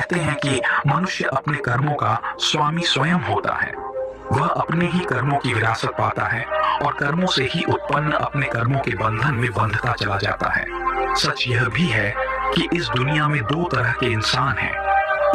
कहते हैं कि मनुष्य अपने कर्मों का स्वामी स्वयं होता है। वह अपने ही कर्मों की विरासत पाता है और कर्मों से ही उत्पन्न अपने कर्मों के बंधन में बंधता चला जाता है। सच यह भी है कि इस दुनिया में दो तरह के इंसान हैं।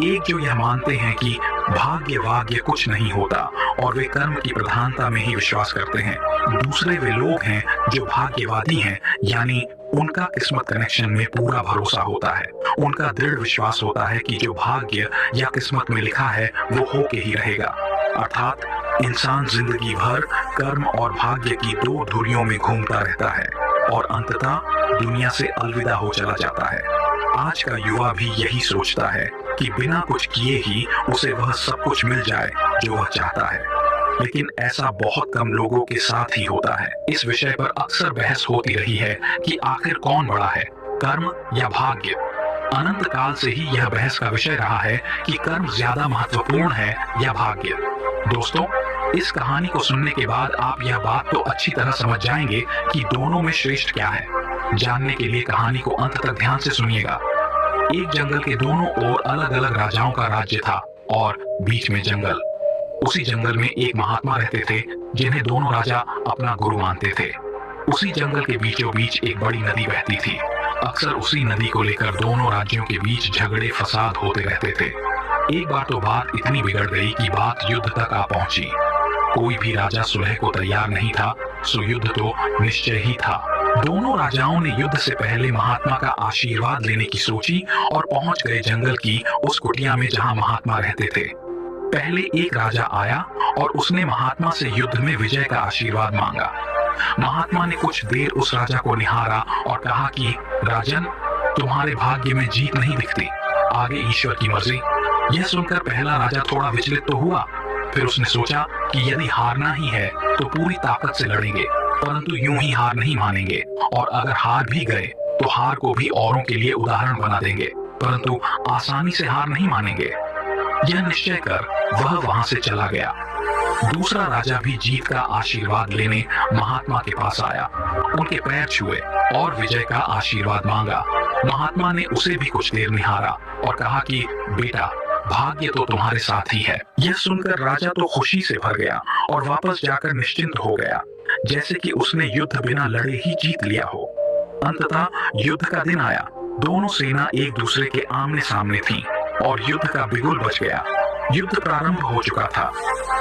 एक जो यह मानते हैं कि भाग्य वाग्य कुछ नहीं होता और वे कर्म की प्रधानता में ही विश्वास करते हैं। दूसरे वे लोग हैं जो भाग्यवादी हैं, यानी उनका किस्मत कनेक्शन में पूरा भरोसा होता है। उनका दृढ़ विश्वास होता है कि जो भाग्य या किस्मत में लिखा है वो होके ही रहेगा। अर्थात इंसान जिंदगी भर कर्म और भाग्य की दो धुरियों में घूमता रहता है और अंततः दुनिया से अलविदा हो चला जाता है। आज का युवा भी यही सोचता है कि बिना कुछ किए ही उसे वह सब कुछ मिल जाए जो वह चाहता है, लेकिन ऐसा बहुत कम लोगों के साथ ही होता है। इस विषय पर अक्सर बहस होती रही है कि आखिर कौन बड़ा है, कर्म या भाग्य। अनंत काल से ही यह बहस का विषय रहा है कि कर्म ज्यादा महत्वपूर्ण है या भाग्य। दोस्तों, इस कहानी को सुनने के बाद आप यह बात तो अच्छी तरह समझ जाएंगे कि दोनों में श्रेष्ठ क्या है। जानने के लिए कहानी को अंत तक ध्यान से सुनिएगा। एक जंगल के दोनों ओर अलग अलग राजाओं का राज्य था और बीच में जंगल। उसी जंगल में एक महात्मा रहते थे जिन्हें दोनों राजा अपना गुरु मानते थे। उसी जंगल के बीचों बीच एक बड़ी नदी बहती थी। अक्सर उसी नदी को लेकर दोनों राज्यों के बीच झगड़े फसाद होते रहते थे। एक बार तो बात इतनी बिगड़ गई कि बात युद्ध तक आ पहुंची। कोई भी राजा सुलह को तैयार नहीं था, सो युद्ध तो निश्चय ही था। दोनों राजाओं ने युद्ध से पहले महात्मा का आशीर्वाद लेने की सोची और पहुंच गए जंगल की उस कुटिया में जहां महात्मा रहते थे। पहले एक राजा आया और उसने महात्मा से युद्ध में विजय का आशीर्वाद मांगा। महात्मा ने कुछ देर उस राजा को निहारा और कहा कि राजन, तुम्हारे भाग्य में जीत नहीं दिखती, आगे ईश्वर की मर्जी। यह सुनकर पहला राजा थोड़ा विचलित तो हुआ, फिर उसने सोचा कि यदि हारना ही है तो पूरी ताकत से लड़ेंगे, परंतु यूं ही हार नहीं मानेंगे, और अगर हार भी गए तो हार को भी औरों के लिए उदाहरण बना देंगे, परंतु आसानी से हार नहीं मानेंगे। यह निश्चय कर वह वहां से चला गया। दूसरा राजा भी जीत का आशीर्वाद लेने महात्मा के पास आया, उनके पैर छुए और विजय का आशीर्वाद मांगा। महात्मा ने उसे भी कुछ देर निहारा और कहा कि बेटा, भाग्य तो तुम्हारे साथ ही है। यह सुनकर राजा तो खुशी से भर गया और वापस जाकर निश्चिंत हो गया, जैसे कि उसने युद्ध बिना लड़े ही जीत लिया हो। अंततः युद्ध का दिन आया। दोनों सेना एक दूसरे के आमने सामने थी और युद्ध का बिगुल बज गया। युद्ध प्रारंभ हो चुका था।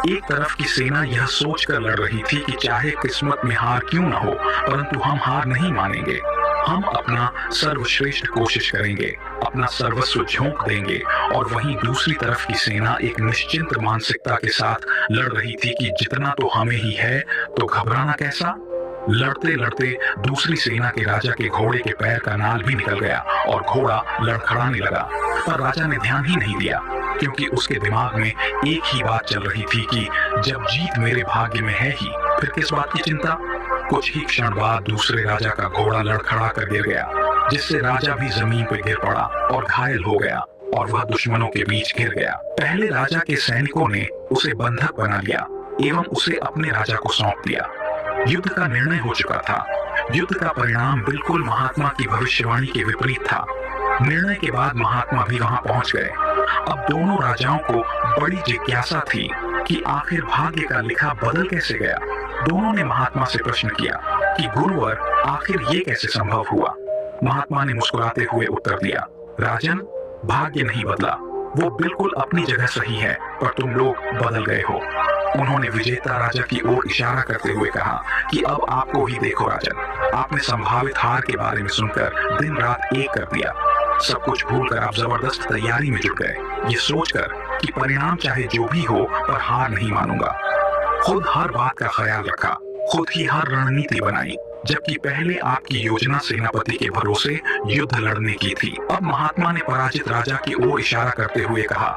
एक तरफ की सेना यह सोचकर लड़ रही थी कि चाहे किस्मत में हार क्यों न हो, परंतु हम हार नहीं मानेंगे। हम अपना सर्वश्रेष्ठ कोशिश करेंगे, अपना सर्वस्व झोंक देंगे। और वहीं दूसरी तरफ की सेना एक निश्चिंत मानसिकता के साथ लड़ रही थी कि जितना तो हमें ही है, तो घबराना कैसा। लड़ते लड़ते दूसरी सेना के राजा के घोड़े के पैर का नाल भी निकल गया और घोड़ा लड़खड़ाने लगा, पर राजा ने ध्यान ही नहीं दिया, क्योंकि उसके दिमाग में एक ही बात चल रही थी कि जब जीत मेरे भाग्य में है ही, फिर किस बात की चिंता। कुछ ही क्षण बाद दूसरे राजा का घोड़ा लड़खड़ा कर गिर गया, जिससे राजा भी जमीन पर गिर पड़ा और घायल हो गया और वह दुश्मनों के बीच गिर गया। पहले राजा के सैनिकों ने उसे बंधक बना लिया एवं उसे अपने राजा को सौंप दिया। युद्ध का निर्णय हो चुका था। युद्ध का परिणाम बिल्कुल महात्मा की भविष्यवाणी के विपरीत था। निर्णय के बाद महात्मा भी वहां पहुंच गए। अब दोनों राजाओं को बड़ी जिज्ञासा थी कि आखिर भाग्य का लिखा बदल कैसे गया। दोनों ने महात्मा से प्रश्न किया कि गुरुवर, आखिर ये कैसे संभव हुआ। महात्मा ने मुस्कुराते हुए उत्तर दिया, राजन, भाग्य नहीं बदला, वो बिल्कुल अपनी जगह सही है, पर तुम लोग बदल गए हो। उन्होंने विजेता राजा की ओर इशारा करते हुए कहा कि अब आपको ही देखो राजन, आपने संभावित हार के बारे में सुनकर दिन रात एक कर दिया। सब कुछ भूलकर आप जबरदस्त तैयारी में जुट गए, ये सोचकर कि परिणाम चाहे जो भी हो, पर हार नहीं मानूंगा। खुद हर बात का ख्याल रखा, खुद ही हर रणनीति बनाई, जबकि पहले आपकी योजना सेनापति के भरोसे युद्ध लड़ने की थी। अब महात्मा ने पराजित राजा की ओर इशारा करते हुए कहा,